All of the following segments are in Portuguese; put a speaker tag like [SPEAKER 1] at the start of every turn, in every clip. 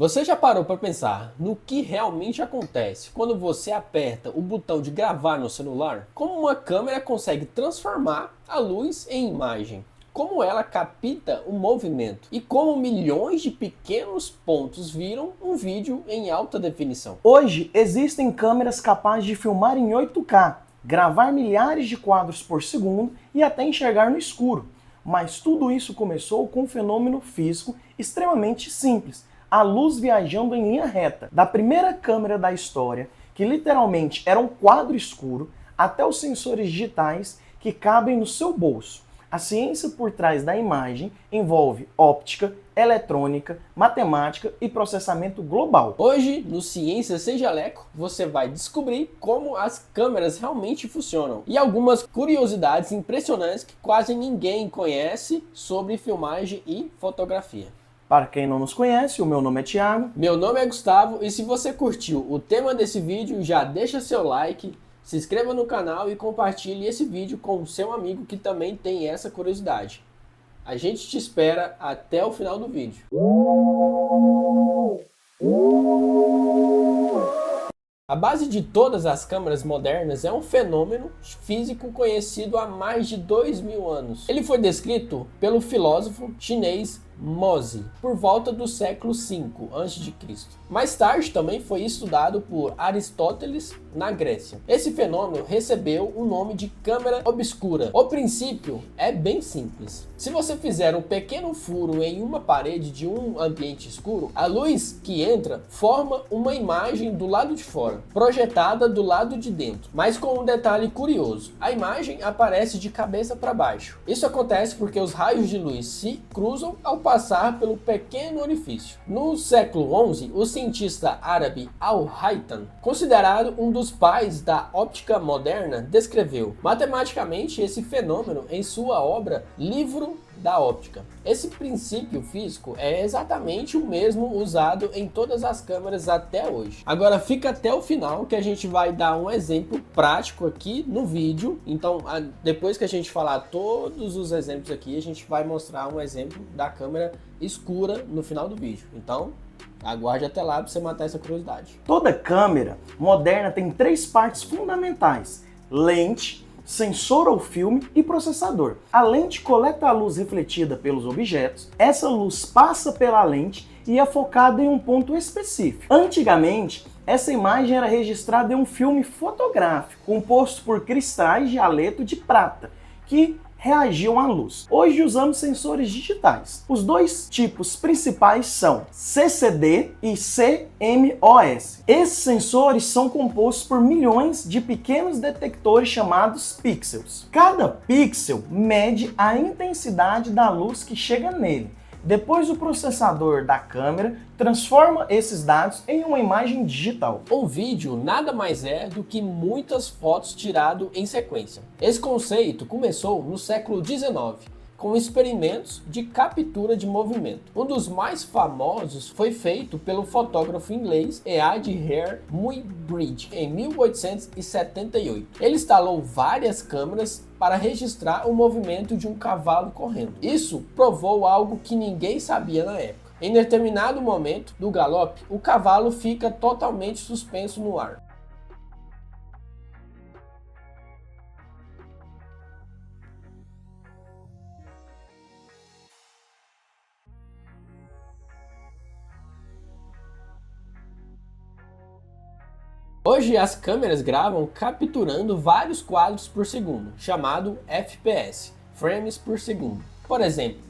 [SPEAKER 1] Você já parou para pensar no que realmente acontece quando você aperta o botão de gravar no celular? Como uma câmera consegue transformar a luz em imagem? Como ela capta o movimento? E como milhões de pequenos pontos viram um vídeo em alta definição?
[SPEAKER 2] Hoje existem câmeras capazes de filmar em 8K, gravar milhares de quadros por segundo e até enxergar no escuro. Mas tudo isso começou com um fenômeno físico extremamente simples: a luz viajando em linha reta. Da primeira câmera da história, que literalmente era um quadro escuro, até os sensores digitais que cabem no seu bolso. A ciência por trás da imagem envolve óptica, eletrônica, matemática e processamento global.
[SPEAKER 1] Hoje, no Ciência Sem Jaleco, você vai descobrir como as câmeras realmente funcionam e algumas curiosidades impressionantes que quase ninguém conhece sobre filmagem e fotografia.
[SPEAKER 2] Para quem não nos conhece, o meu nome é Thiago.
[SPEAKER 1] Meu nome é Gustavo e se você curtiu o tema desse vídeo, já deixa seu like, se inscreva no canal e compartilhe esse vídeo com o seu amigo que também tem essa curiosidade. A gente te espera até o final do vídeo. A base de todas as câmeras modernas é um fenômeno físico conhecido há mais de 2000 anos. Ele foi descrito pelo filósofo chinês Mozi por volta do século V a.C. Mais tarde também foi estudado por Aristóteles na Grécia. Esse fenômeno recebeu o nome de câmera obscura. O princípio é bem simples. Se você fizer um pequeno furo em uma parede de um ambiente escuro, a luz que entra forma uma imagem do lado de fora, projetada do lado de dentro. Mas com um detalhe curioso: a imagem aparece de cabeça para baixo. Isso acontece porque os raios de luz se cruzam ao passar pelo pequeno orifício. No século XI, o cientista árabe Al-Haytham, considerado um dos pais da óptica moderna, descreveu matematicamente esse fenômeno em sua obra Livro da Óptica. Esse princípio físico é exatamente o mesmo usado em todas as câmeras até hoje. Agora fica até o final que a gente vai dar um exemplo prático aqui no vídeo. Então, depois que a gente falar todos os exemplos aqui, a gente vai mostrar um exemplo da câmera escura no final do vídeo. Então, aguarde até lá para você matar essa curiosidade.
[SPEAKER 2] Toda câmera moderna tem três partes fundamentais: lente, sensor ou filme e processador. A lente coleta a luz refletida pelos objetos, essa luz passa pela lente e é focada em um ponto específico. Antigamente, essa imagem era registrada em um filme fotográfico, composto por cristais de haleto de prata, que reagiam à luz. Hoje usamos sensores digitais. Os dois tipos principais são CCD e CMOS. Esses sensores são compostos por milhões de pequenos detectores chamados pixels. Cada pixel mede a intensidade da luz que chega nele. Depois, o processador da câmera transforma esses dados em uma imagem digital.
[SPEAKER 1] Um vídeo nada mais é do que muitas fotos tiradas em sequência. Esse conceito começou no século XIX, com experimentos de captura de movimento. Um dos mais famosos foi feito pelo fotógrafo inglês Ead Hare Muybridge em 1878. Ele instalou várias câmeras para registrar o movimento de um cavalo correndo. Isso provou algo que ninguém sabia na época. Em determinado momento do galope, o cavalo fica totalmente suspenso no ar. Hoje as câmeras gravam capturando vários quadros por segundo, chamado FPS, frames por segundo. Por exemplo,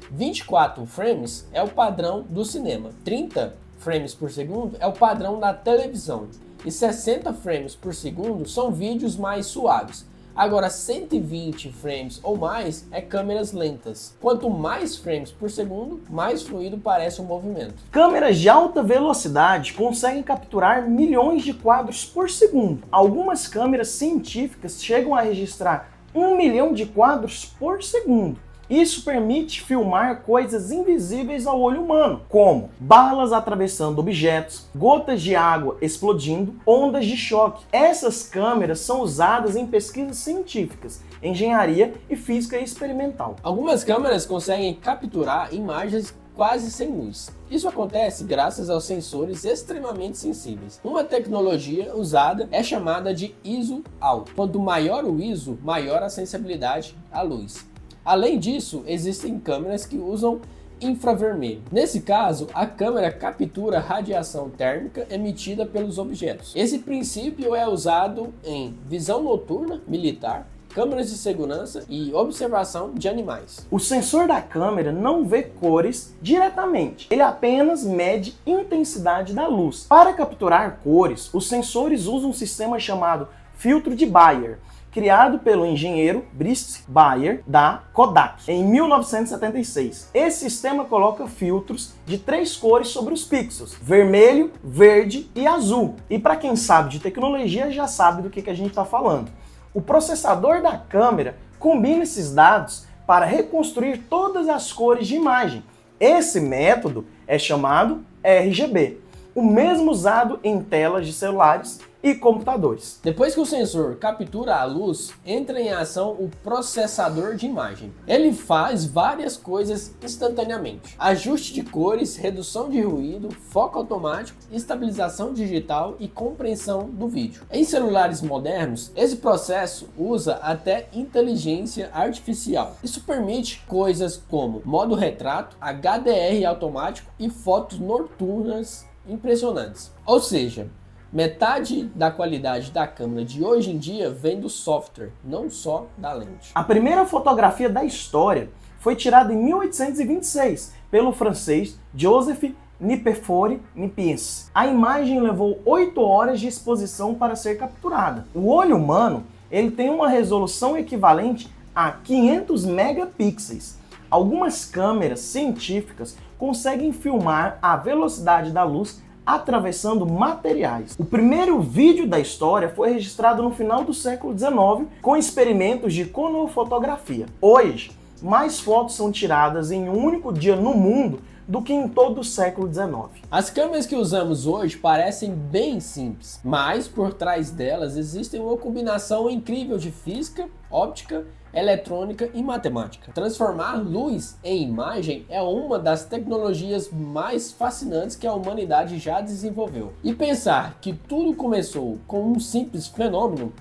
[SPEAKER 1] 24 frames é o padrão do cinema, 30 frames por segundo é o padrão da televisão e 60 frames por segundo são vídeos mais suaves. Agora 120 frames ou mais é câmeras lentas. Quanto mais frames por segundo, mais fluido parece o movimento.
[SPEAKER 2] Câmeras de alta velocidade conseguem capturar milhões de quadros por segundo. Algumas câmeras científicas chegam a registrar 1 milhão de quadros por segundo. Isso permite filmar coisas invisíveis ao olho humano, como balas atravessando objetos, gotas de água explodindo, ondas de choque. Essas câmeras são usadas em pesquisas científicas, engenharia e física experimental.
[SPEAKER 1] Algumas câmeras conseguem capturar imagens quase sem luz. Isso acontece graças aos sensores extremamente sensíveis. Uma tecnologia usada é chamada de ISO alto. Quanto maior o ISO, maior a sensibilidade à luz. Além disso, existem câmeras que usam infravermelho. Nesse caso, a câmera captura radiação térmica emitida pelos objetos. Esse princípio é usado em visão noturna militar, câmeras de segurança e observação de animais.
[SPEAKER 2] O sensor da câmera não vê cores diretamente, ele apenas mede intensidade da luz. Para capturar cores, os sensores usam um sistema chamado filtro de Bayer, criado pelo engenheiro Brice Bayer da Kodak em 1976. Esse sistema coloca filtros de 3 cores sobre os pixels: vermelho, verde e azul. E para quem sabe de tecnologia já sabe do que a gente está falando. O processador da câmera combina esses dados para reconstruir todas as cores de imagem. Esse método é chamado RGB, o mesmo usado em telas de celulares e computadores.
[SPEAKER 1] Depois que o sensor captura a luz, entra em ação o processador de imagem. Ele faz várias coisas instantaneamente: ajuste de cores, redução de ruído, foco automático, estabilização digital e compreensão do vídeo. Em celulares modernos, esse processo usa até inteligência artificial. Isso permite coisas como modo retrato, HDR automático e fotos noturnas impressionantes. Ou seja, metade da qualidade da câmera de hoje em dia vem do software, não só da lente.
[SPEAKER 2] A primeira fotografia da história foi tirada em 1826 pelo francês Joseph Nicephore Niépce. A imagem levou 8 horas de exposição para ser capturada. O olho humano ele tem uma resolução equivalente a 500 megapixels. Algumas câmeras científicas conseguem filmar a velocidade da luz atravessando materiais. O primeiro vídeo da história foi registrado no final do século XIX com experimentos de conofotografia. Hoje, mais fotos são tiradas em um único dia no mundo do que em todo o século XIX.
[SPEAKER 1] As câmeras que usamos hoje parecem bem simples, mas por trás delas existe uma combinação incrível de física, óptica, eletrônica e matemática. Transformar luz em imagem é uma das tecnologias mais fascinantes que a humanidade já desenvolveu. E pensar que tudo começou com um simples fenômeno,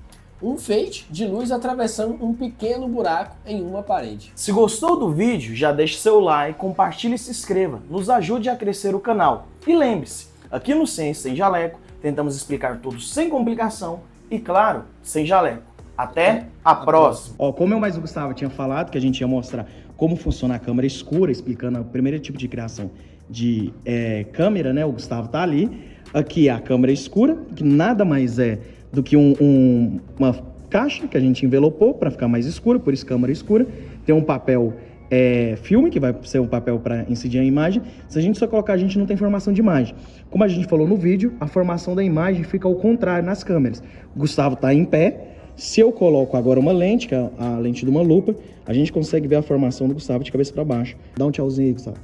[SPEAKER 1] um feixe de luz atravessando um pequeno buraco em uma parede.
[SPEAKER 2] Se gostou do vídeo, já deixe seu like, compartilhe e se inscreva. Nos ajude a crescer o canal. E lembre-se, aqui no Ciência Sem Jaleco, tentamos explicar tudo sem complicação e, claro, sem jaleco. Até a próxima!
[SPEAKER 3] Como eu mais o Gustavo tinha falado, que a gente ia mostrar como funciona a câmera escura, explicando o primeiro tipo de criação de câmera, né? O Gustavo tá ali. Aqui é a câmera escura, que nada mais é do que uma caixa que a gente envelopou para ficar mais escura, por isso câmera escura. Tem um papel filme, que vai ser um papel para incidir a imagem. Se a gente só colocar, a gente não tem formação de imagem. Como a gente falou no vídeo, a formação da imagem fica ao contrário nas câmeras. O Gustavo tá em pé. Se eu coloco agora uma lente, que é a lente de uma lupa, a gente consegue ver a formação do Gustavo de cabeça para baixo. Dá um tchauzinho aí, Gustavo.